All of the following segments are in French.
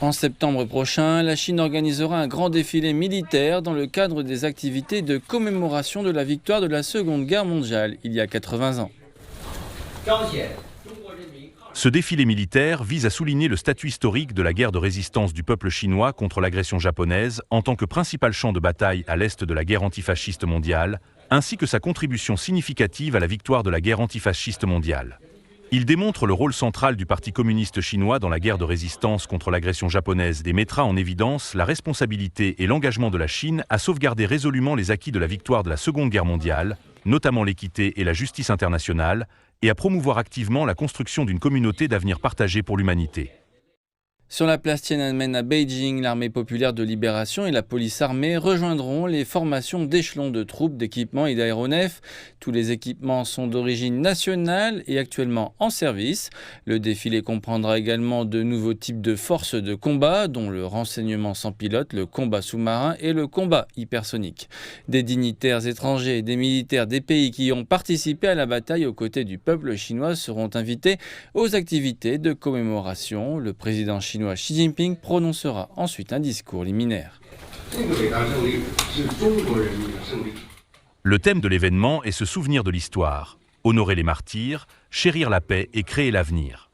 En septembre prochain, la Chine organisera un grand défilé militaire dans le cadre des activités de commémoration de la victoire de la Seconde Guerre mondiale, il y a 80 ans. Ce défilé militaire vise à souligner le statut historique de la guerre de résistance du peuple chinois contre l'agression japonaise en tant que principal champ de bataille à l'est de la guerre antifasciste mondiale, ainsi que sa contribution significative à la victoire de la guerre antifasciste mondiale. Il démontre le rôle central du Parti communiste chinois dans la guerre de résistance contre l'agression japonaise et mettra en évidence la responsabilité et l'engagement de la Chine à sauvegarder résolument les acquis de la victoire de la Seconde Guerre mondiale, notamment l'équité et la justice internationale, et à promouvoir activement la construction d'une communauté d'avenir partagé pour l'humanité. Sur la place Tiananmen à Beijing, l'armée populaire de libération et la police armée rejoindront les formations d'échelons de troupes, d'équipements et d'aéronefs. Tous les équipements sont d'origine nationale et actuellement en service. Le défilé comprendra également de nouveaux types de forces de combat, dont le renseignement sans pilote, le combat sous-marin et le combat hypersonique. Des dignitaires étrangers et des militaires des pays qui ont participé à la bataille aux côtés du peuple chinois seront invités aux activités de commémoration. Le président chinois Xi Jinping prononcera ensuite un discours liminaire. Le thème de l'événement est se souvenir de l'histoire, honorer les martyrs, chérir la paix et créer l'avenir.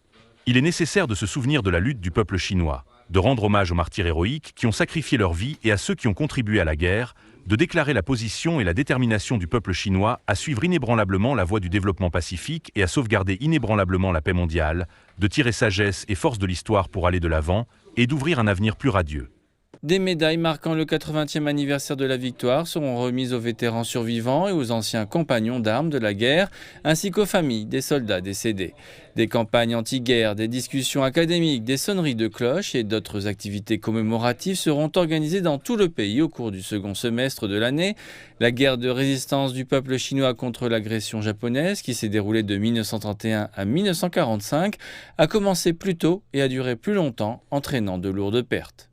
Il est nécessaire de se souvenir de la lutte du peuple chinois, de rendre hommage aux martyrs héroïques qui ont sacrifié leur vie et à ceux qui ont contribué à la guerre, de déclarer la position et la détermination du peuple chinois à suivre inébranlablement la voie du développement pacifique et à sauvegarder inébranlablement la paix mondiale, de tirer sagesse et force de l'histoire pour aller de l'avant et d'ouvrir un avenir plus radieux. Des médailles marquant le 80e anniversaire de la victoire seront remises aux vétérans survivants et aux anciens compagnons d'armes de la guerre, ainsi qu'aux familles des soldats décédés. Des campagnes anti-guerre, des discussions académiques, des sonneries de cloches et d'autres activités commémoratives seront organisées dans tout le pays au cours du second semestre de l'année. La guerre de résistance du peuple chinois contre l'agression japonaise, qui s'est déroulée de 1931 à 1945, a commencé plus tôt et a duré plus longtemps, entraînant de lourdes pertes.